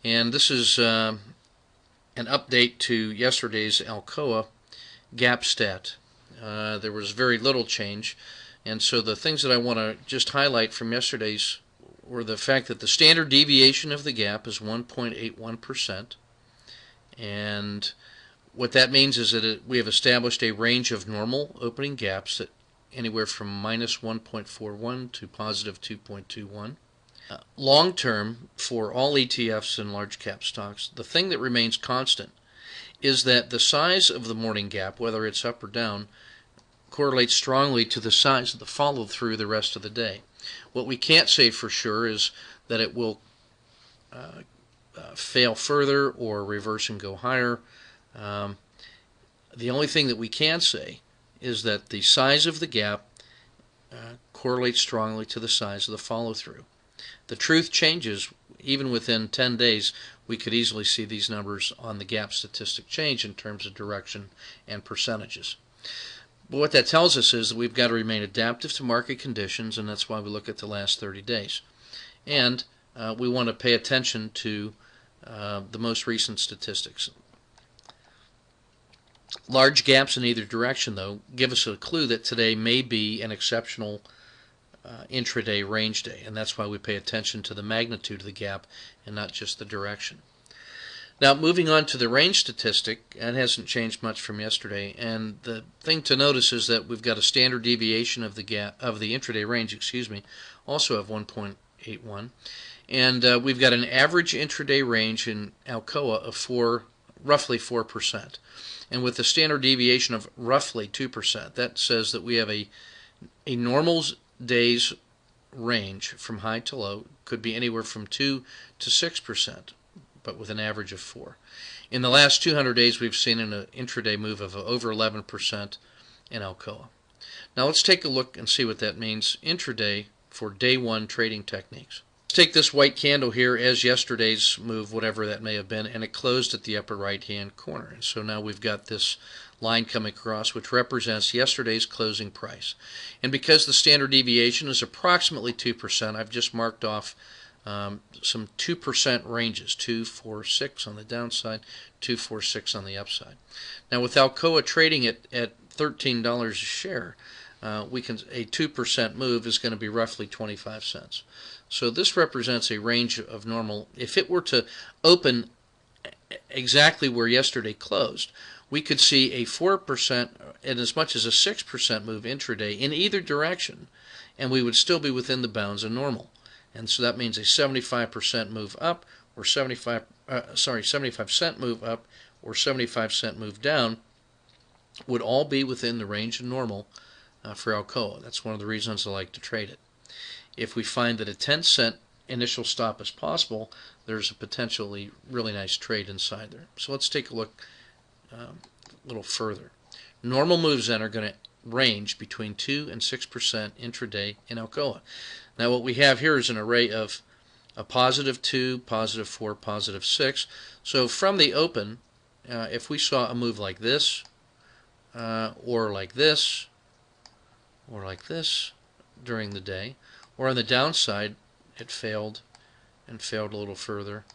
And this is an update to yesterday's Alcoa gap stat. There was very little change, and so the things that I want to just highlight from yesterday's were the fact that the standard deviation of the gap is 1.81%, and what that means is that we have established a range of normal opening gaps that anywhere from minus 1.41 to positive 2.21. Long term, for all ETFs and large cap stocks, the thing that remains constant is that the size of the morning gap, whether it's up or down, correlates strongly to the size of the follow through the rest of the day. What we can't say for sure is that it will fail further or reverse and go higher. The only thing that we can say is that the size of the gap correlates strongly to the size of the follow through. The truth changes. Even within 10 days, we could easily see these numbers on the gap statistic change in terms of direction and percentages. But what that tells us is that we've got to remain adaptive to market conditions, and that's why we look at the last 30 days. And we want to pay attention to the most recent statistics. Large gaps in either direction, though, give us a clue that today may be an exceptional intraday range day, and that's why we pay attention to the magnitude of the gap and not just the direction. Now, moving on to the range statistic, it hasn't changed much from yesterday, and the thing to notice is that we've got a standard deviation of the gap of the intraday range, also of 1.81, and we've got an average intraday range in Alcoa of roughly 4%, and with a standard deviation of roughly 2%, that says that we have a normal day's range from high to low could be anywhere from 2 to 6%, but with an average of 4. In the last 200 days, we've seen an intraday move of over 11% in Alcoa. Now let's take a look and see what that means intraday for day one trading techniques. Let's take this white candle here as yesterday's move, whatever that may have been, and it closed at the upper right-hand corner. And so now we've got this line coming across, which represents yesterday's closing price. And because the standard deviation is approximately 2%, I've just marked off some 2% ranges, 2, 4, 6 on the downside, 2, 4, 6 on the upside. Now with Alcoa trading at $13 a share, a 2% move is going to be roughly 25 cents. So this represents a range of normal. If it were to open exactly where yesterday closed, we could see a 4% and as much as a 6% move intraday in either direction, and we would still be within the bounds of normal. And so that means a 75% move up, or 75 cent move up, or 75 cent move down would all be within the range of normal for Alcoa. That's one of the reasons I like to trade it. If we find that a 10-cent initial stop is possible, there's a potentially really nice trade inside there. So let's take a look a little further. Normal moves then are going to range between 2 and 6% intraday in Alcoa. Now what we have here is an array of a positive 2, positive 4, positive 6. So from the open, if we saw a move like this, or like this, or like this during the day, or on the downside it failed and failed a little further,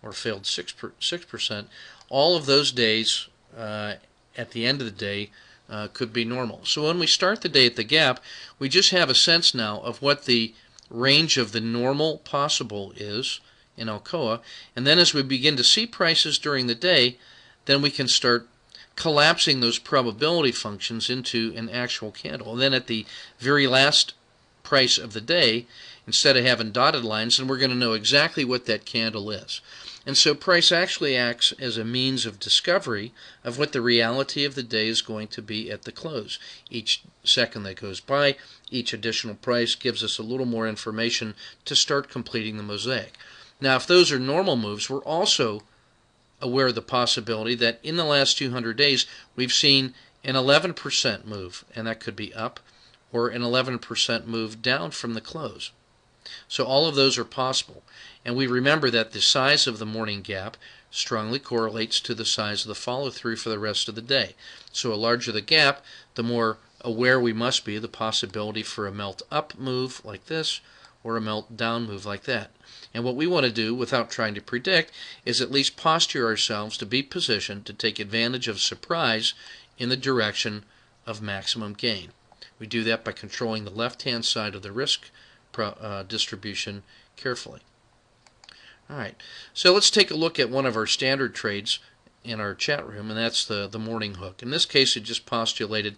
or failed 6%, all of those days at the end of the day could be normal. So when we start the day at the gap, we just have a sense now of what the range of the normal possible is in Alcoa, and then as we begin to see prices during the day, then we can start collapsing those probability functions into an actual candle. And then at the very last price of the day, instead of having dotted lines, then we're going to know exactly what that candle is. And so price actually acts as a means of discovery of what the reality of the day is going to be at the close. Each second that goes by, each additional price gives us a little more information to start completing the mosaic. Now if those are normal moves, we're also aware of the possibility that in the last 200 days we've seen an 11% move, and that could be up, or an 11% move down from the close. So all of those are possible. And we remember that the size of the morning gap strongly correlates to the size of the follow-through for the rest of the day. So the larger the gap, the more aware we must be of the possibility for a melt-up move like this, or a melt down move like that. And what we want to do, without trying to predict, is at least posture ourselves to be positioned to take advantage of surprise in the direction of maximum gain. We do that by controlling the left-hand side of the risk distribution carefully. All right, so let's take a look at one of our standard trades in our chat room, and that's the morning hook. In this case, it just postulated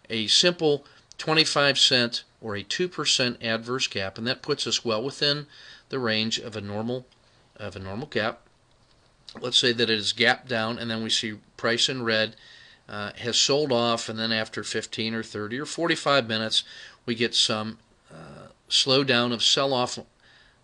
a simple 25-cent or a 2% adverse gap, and that puts us well within the range of a normal gap. Let's say that it is gapped down, and then we see price in red has sold off, and then after 15 or 30 or 45 minutes, we get some slowdown of sell-off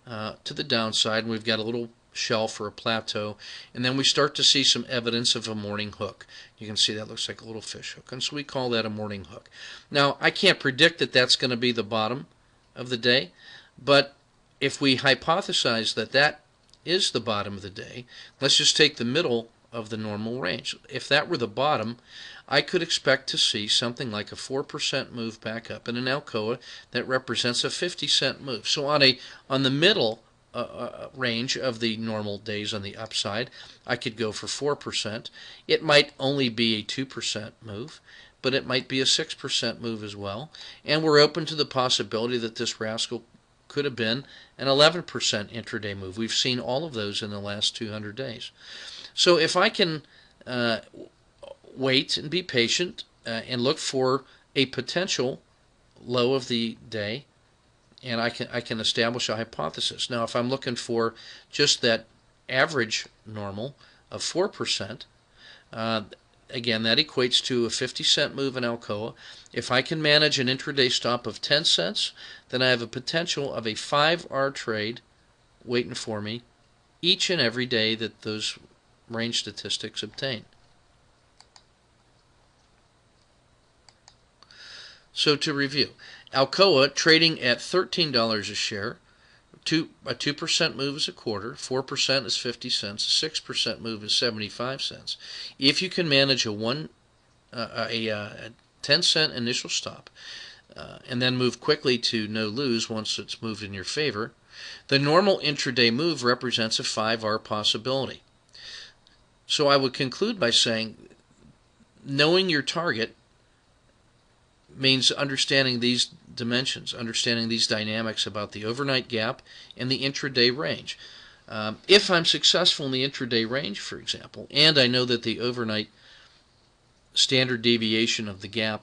to the downside, and we've got a little shelf or a plateau, and then we start to see some evidence of a morning hook. You can see that looks like a little fish hook, and so we call that a morning hook. Now, I can't predict that that's going to be the bottom of the day, but if we hypothesize that that is the bottom of the day, let's just take the middle of the normal range. If that were the bottom, I could expect to see something like a 4% move back up in an Alcoa that represents a 50-cent move. So on the middle range of the normal days on the upside, I could go for 4%. It might only be a 2% move, but it might be a 6% move as well. And we're open to the possibility that this rascal could have been an 11% intraday move. We've seen all of those in the last 200 days. So if I can wait and be patient and look for a potential low of the day, and I can establish a hypothesis. Now, if I'm looking for just that average normal of 4%, again, that equates to a 50-cent move in Alcoa. If I can manage an intraday stop of 10 cents, then I have a potential of a 5R trade waiting for me each and every day that those range statistics obtain. So to review, Alcoa trading at $13 a share, a 2% move is a quarter, 4% is 50 cents, a 6% move is 75 cents. If you can manage a 10-cent initial stop and then move quickly to no lose once it's moved in your favor, the normal intraday move represents a 5R possibility. So I would conclude by saying knowing your target means understanding these dimensions, understanding these dynamics about the overnight gap and the intraday range. If I'm successful in the intraday range, for example, and I know that the overnight standard deviation of the gap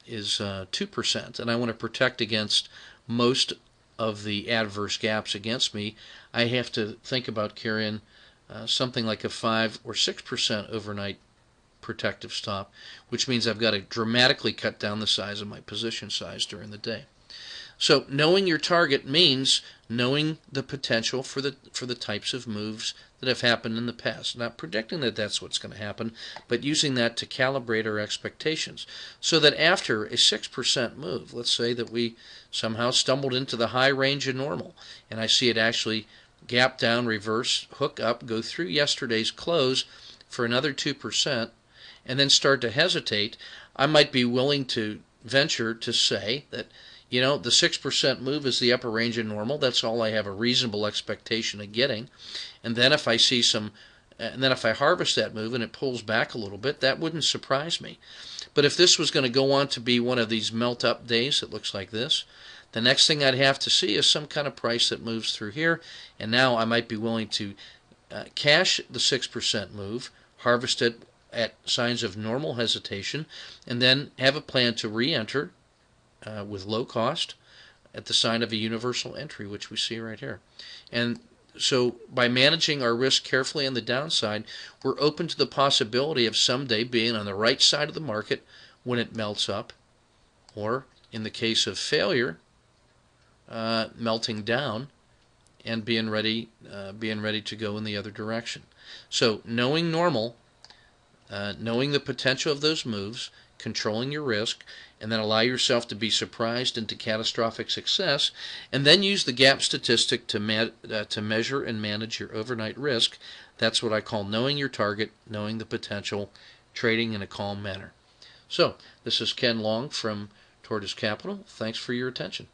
is 2%, and I want to protect against most of the adverse gaps against me, I have to think about carrying something like a 5 or 6% overnight protective stop, which means I've got to dramatically cut down the size of my position size during the day. So knowing your target means knowing the potential for the types of moves that have happened in the past. Not predicting that that's what's going to happen, but using that to calibrate our expectations so that after a 6% move, let's say that we somehow stumbled into the high range of normal, and I see it actually gap down, reverse, hook up, go through yesterday's close for another 2%, and then start to hesitate, I might be willing to venture to say that, the 6% move is the upper range of normal. That's all I have a reasonable expectation of getting. And then if I see if I harvest that move and it pulls back a little bit, that wouldn't surprise me. But if this was going to go on to be one of these melt-up days that looks like this, the next thing I'd have to see is some kind of price that moves through here, and now I might be willing to cash the 6% move, harvest it at signs of normal hesitation, and then have a plan to re-enter with low cost at the sign of a universal entry, which we see right here. And so by managing our risk carefully on the downside, we're open to the possibility of someday being on the right side of the market when it melts up, or in the case of failure, melting down and being ready to go in the other direction. So knowing normal, knowing the potential of those moves, controlling your risk, and then allow yourself to be surprised into catastrophic success, and then use the gap statistic to measure and manage your overnight risk. That's what I call knowing your target, knowing the potential, trading in a calm manner. So, this is Ken Long from Tortoise Capital. Thanks for your attention.